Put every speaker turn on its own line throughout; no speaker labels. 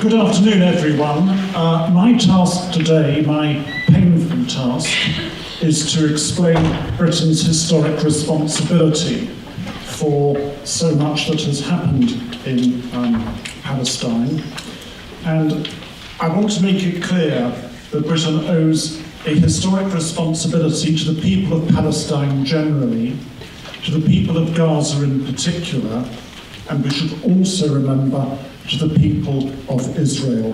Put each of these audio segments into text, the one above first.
Good afternoon, everyone. My task today, my painful task, is to explain Britain's historic responsibility for so much that has happened in Palestine. And I want to make it clear that Britain owes a historic responsibility to the people of Palestine generally, to the people of Gaza in particular, and we should also remember to the people of Israel.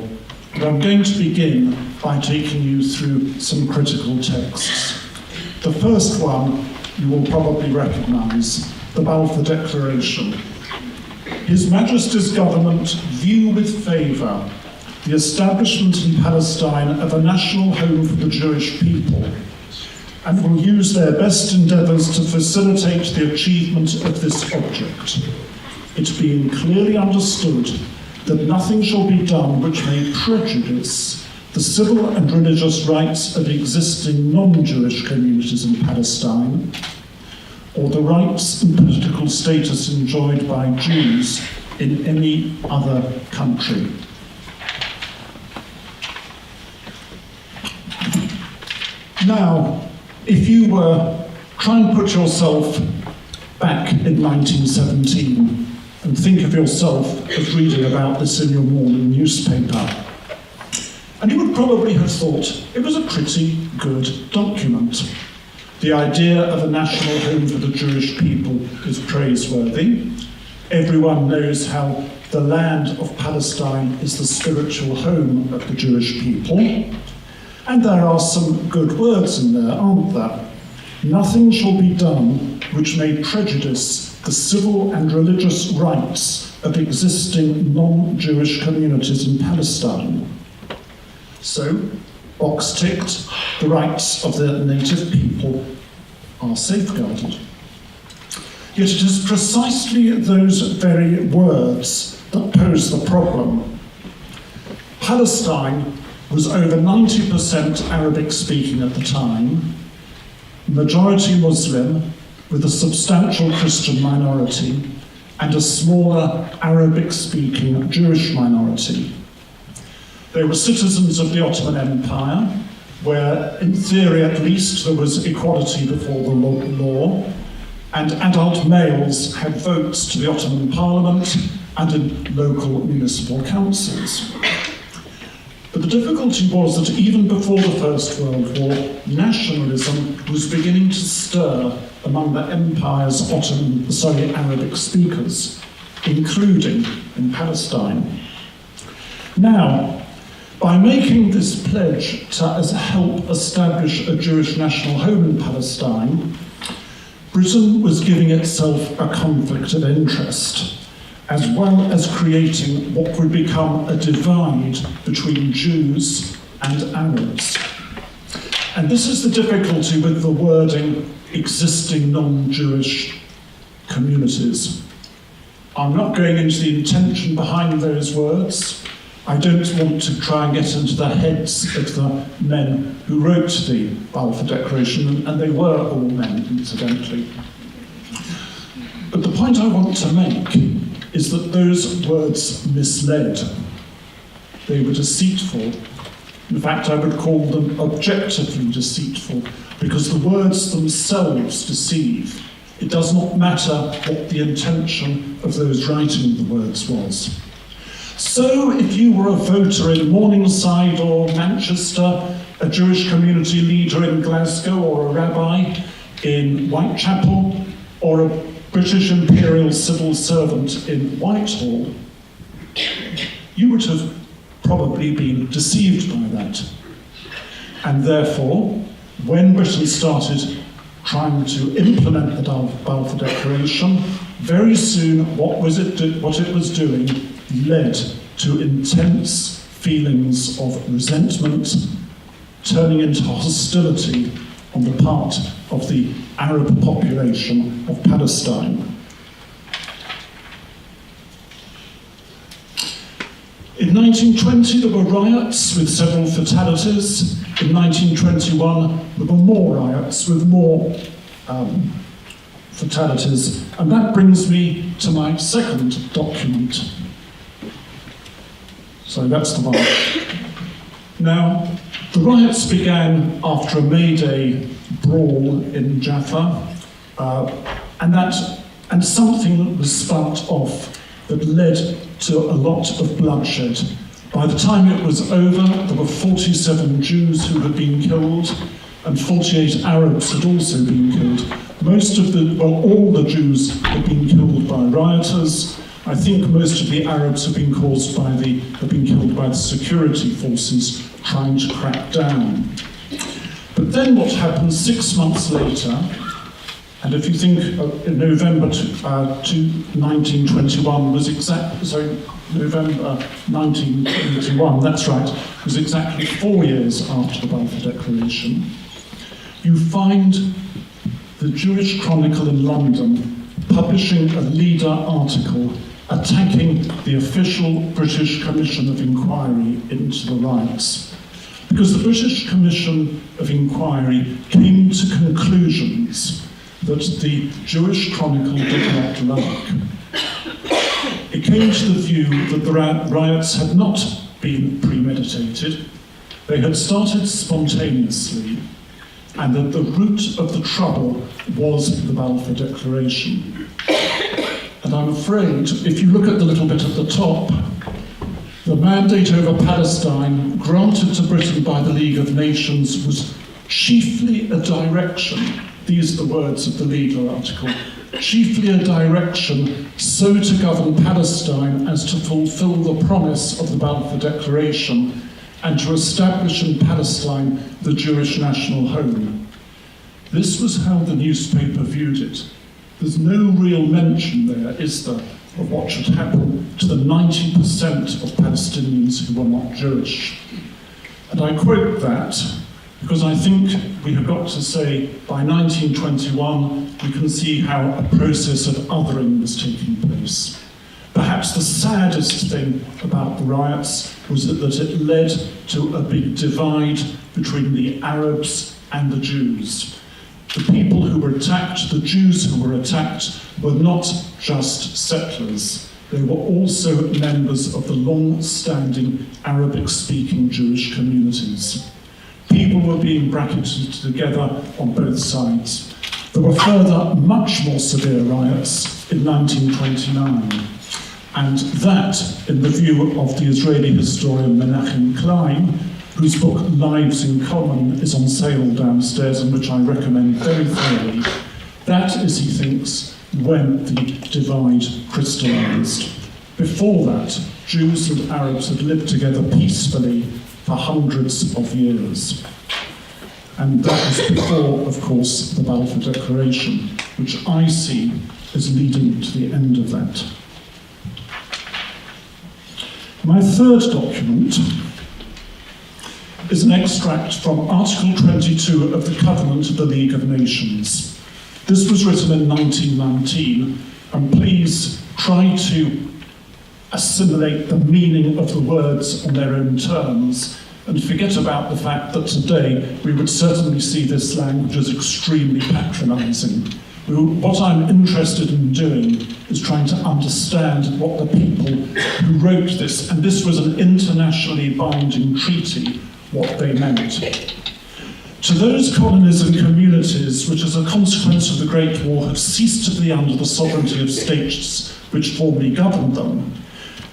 And I'm going to begin by taking you through some critical texts. The first one you will probably recognise, the Balfour Declaration. His Majesty's government view with favour the establishment in Palestine of a national home for the Jewish people, and will use their best endeavours to facilitate the achievement of this object, it being clearly understood that nothing shall be done which may prejudice the civil and religious rights of existing non-Jewish communities in Palestine, or the rights and political status enjoyed by Jews in any other country. Now, if you try and put yourself back in 1917 and think of yourself as reading about this in your morning newspaper, and you would probably have thought it was a pretty good document. The idea of a national home for the Jewish people is praiseworthy. Everyone knows how the land of Palestine is the spiritual home of the Jewish people. And there are some good words in there, aren't there? Nothing shall be done which may prejudice the civil and religious rights of existing non-Jewish communities in Palestine. So, box ticked, the rights of the native people are safeguarded. Yet it is precisely those very words that pose the problem. Palestine was over 90% Arabic speaking at the time, majority Muslim, with a substantial Christian minority, and a smaller Arabic-speaking Jewish minority. They were citizens of the Ottoman Empire, where, in theory at least, there was equality before the law, and adult males had votes to the Ottoman Parliament and in local municipal councils. But the difficulty was that even before the First World War, nationalism was beginning to stir among the empire's Arabic speakers, including in Palestine. Now, by making this pledge to help establish a Jewish national home in Palestine, Britain was giving itself a conflict of interest, as well as creating what would become a divide between Jews and Arabs. And this is the difficulty with the wording existing non-Jewish communities. I'm not going into the intention behind those words. I don't want to try and get into the heads of the men who wrote the Balfour Declaration, and they were all men, incidentally. But the point I want to make is that those words misled. They were deceitful. In fact, I would call them objectively deceitful, because the words themselves deceive. It does not matter what the intention of those writing the words was. So, if you were a voter in Morningside or Manchester, a Jewish community leader in Glasgow, or a rabbi in Whitechapel, or a British Imperial civil servant in Whitehall, you would have probably been deceived by that. And therefore, when Britain started trying to implement the Balfour Declaration, very soon what it was doing led to intense feelings of resentment, turning into hostility on the part of the Arab population of Palestine. In 1920, there were riots with several fatalities. In 1921, there were more riots with more fatalities. And that brings me to my second document. So that's the one. Now, the riots began after a May Day brawl in Jaffa, and something was sparked off that led to a lot of bloodshed. By the time it was over, there were 47 Jews who had been killed, and 48 Arabs had also been killed. All the Jews had been killed by rioters. I think most of the Arabs have been killed by the security forces trying to crack down. But then what happened 6 months later, and if you think in November 1921 was November 1921, that's right, was exactly 4 years after the Balfour Declaration, you find the Jewish Chronicle in London publishing a leader article attacking the official British Commission of Inquiry into the riots. Because the British Commission of Inquiry came to conclusions that the Jewish Chronicle did not like. It came to the view that the riots had not been premeditated, they had started spontaneously, and that the root of the trouble was the Balfour Declaration. And I'm afraid, if you look at the little bit at the top, the mandate over Palestine granted to Britain by the League of Nations was chiefly a direction, these are the words of the leader article, chiefly a direction so to govern Palestine as to fulfill the promise of the Balfour Declaration and to establish in Palestine the Jewish national home. This was how the newspaper viewed it. There's no real mention there, is there, of what should happen to the 90% of Palestinians who were not Jewish. And I quote that because I think we have got to say by 1921 we can see how a process of othering was taking place. Perhaps the saddest thing about the riots was that it led to a big divide between the Arabs and the Jews. The people who were attacked, the Jews who were attacked, were not just settlers. They were also members of the long-standing Arabic-speaking Jewish communities. People were being bracketed together on both sides. There were further, much more severe riots in 1929. And that, in the view of the Israeli historian Menachem Klein, whose book Lives in Common is on sale downstairs and which I recommend very thoroughly, that is, he thinks, when the divide crystallised. Before that, Jews and Arabs had lived together peacefully for hundreds of years. And that was before, of course, the Balfour Declaration, which I see as leading to the end of that. My third document is an extract from Article 22 of the Covenant of the League of Nations. This was written in 1919, and please try to assimilate the meaning of the words on their own terms, and forget about the fact that today we would certainly see this language as extremely patronising. What I'm interested in doing is trying to understand what the people who wrote this, and this was an internationally binding treaty, what they meant. To those colonies and communities which as a consequence of the Great War have ceased to be under the sovereignty of states which formerly governed them,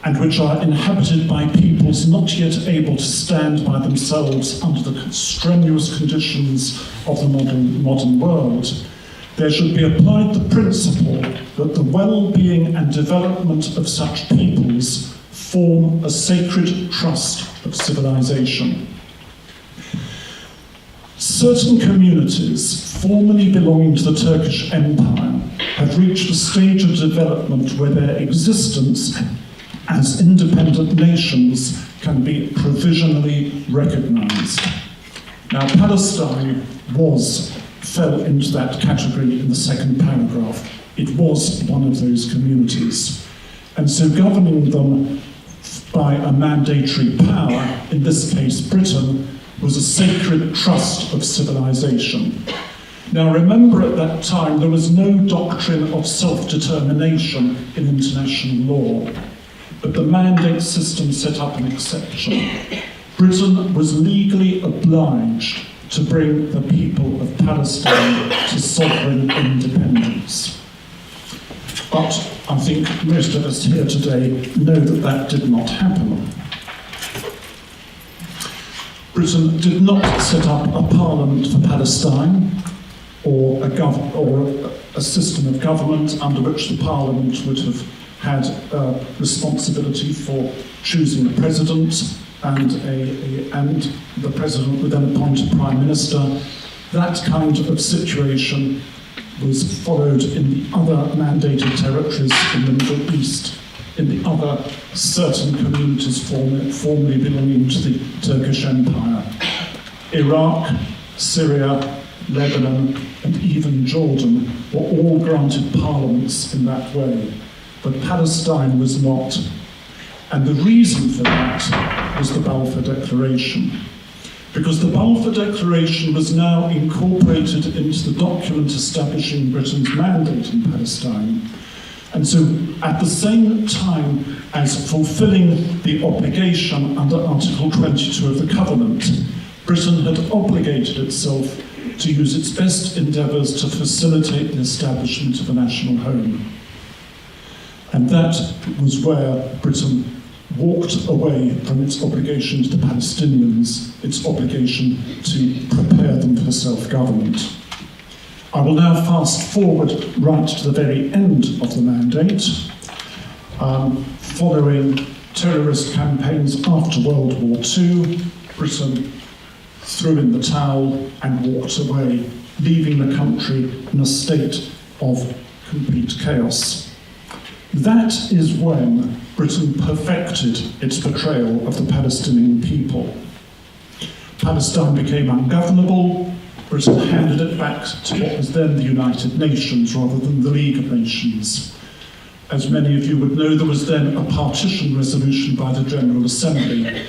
and which are inhabited by peoples not yet able to stand by themselves under the strenuous conditions of the modern world, there should be applied the principle that the well-being and development of such peoples form a sacred trust of civilization. Certain communities, formerly belonging to the Turkish Empire, have reached a stage of development where their existence as independent nations can be provisionally recognized. Now, Palestine fell into that category in the second paragraph. It was one of those communities. And so governing them by a mandatory power, in this case Britain, was a sacred trust of civilization. Now remember, at that time there was no doctrine of self-determination in international law. but the mandate system set up an exception. Britain was legally obliged to bring the people of Palestine to sovereign independence. But I think most of us here today know that that did not happen. Britain did not set up a parliament for Palestine or a system of government under which the parliament would have had responsibility for choosing a president, and the president would then appoint a prime minister. That kind of situation was followed in the other mandated territories in the Middle East, in the other certain communities formerly belonging to the Turkish Empire. Iraq, Syria, Lebanon, and even Jordan were all granted parliaments in that way, but Palestine was not. And the reason for that was the Balfour Declaration. Because the Balfour Declaration was now incorporated into the document establishing Britain's mandate in Palestine. And so, at the same time as fulfilling the obligation under Article 22 of the Covenant, Britain had obligated itself to use its best endeavours to facilitate the establishment of a national home. And that was where Britain walked away from its obligation to the Palestinians, its obligation to prepare them for self-government. I will now fast forward right to the very end of the mandate, following terrorist campaigns after World War II. Britain threw in the towel and walked away, leaving the country in a state of complete chaos. That is when Britain perfected its betrayal of the Palestinian people. Palestine became ungovernable. Britain handed it back to what was then the United Nations rather than the League of Nations. As many of you would know, there was then a partition resolution by the General Assembly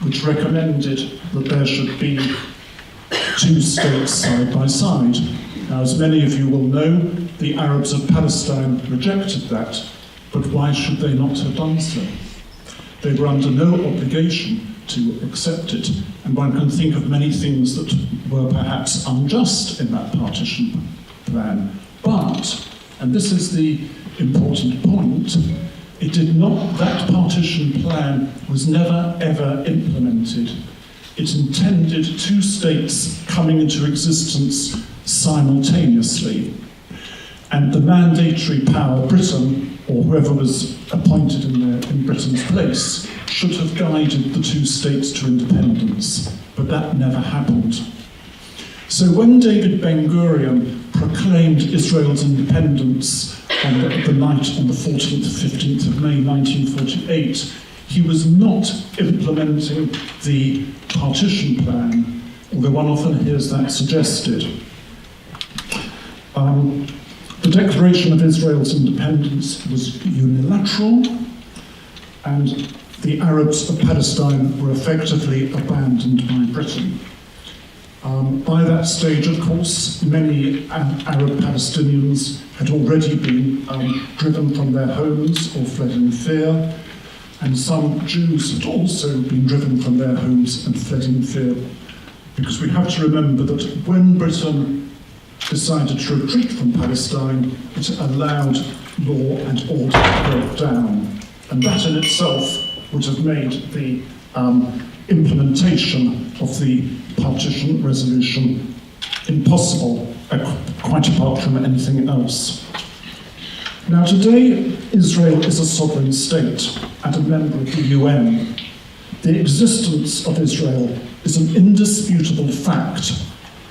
which recommended that there should be two states side by side. Now, as many of you will know, the Arabs of Palestine rejected that, but why should they not have done so? They were under no obligation to accept it, and one can think of many things that were perhaps unjust in that partition plan. But, and this is the important point, that partition plan was never ever implemented. It intended two states coming into existence simultaneously, and the mandatory power, Britain, or whoever was appointed in Britain's place, should have guided the two states to independence, but that never happened. So when David Ben-Gurion proclaimed Israel's independence on the night on the 14th, 15th of May 1948, he was not implementing the partition plan, although one often hears that suggested. The declaration of Israel's independence was unilateral, and the Arabs of Palestine were effectively abandoned by Britain. By that stage, of course, many Arab Palestinians had already been driven from their homes or fled in fear, and some Jews had also been driven from their homes and fled in fear, because we have to remember that when Britain decided to retreat from Palestine, it allowed law and order to break down, and that in itself would have made the implementation of the partition resolution impossible, quite apart from anything else. Now today, Israel is a sovereign state and a member of the UN. The existence of Israel is an indisputable fact,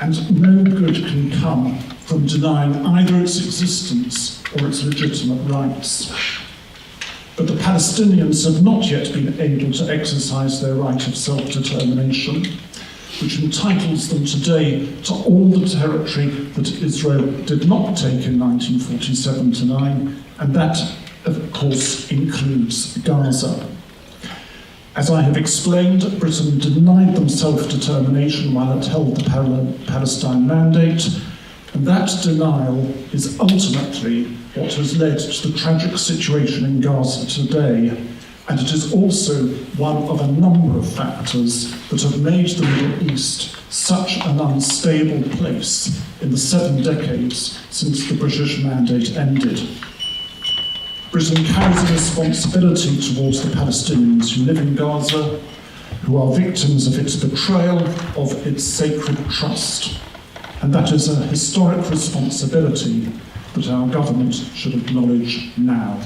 and no good can come from denying either its existence or its legitimate rights. But the Palestinians have not yet been able to exercise their right of self-determination, which entitles them today to all the territory that Israel did not take in 1947-9, and that, of course, includes Gaza. As I have explained, Britain denied them self-determination while it held the Palestine Mandate, and that denial is ultimately what has led to the tragic situation in Gaza today, and it is also one of a number of factors that have made the Middle East such an unstable place in the 7 decades since the British Mandate ended. Britain carries a responsibility towards the Palestinians who live in Gaza, who are victims of its betrayal of its sacred trust. And that is a historic responsibility that our government should acknowledge now.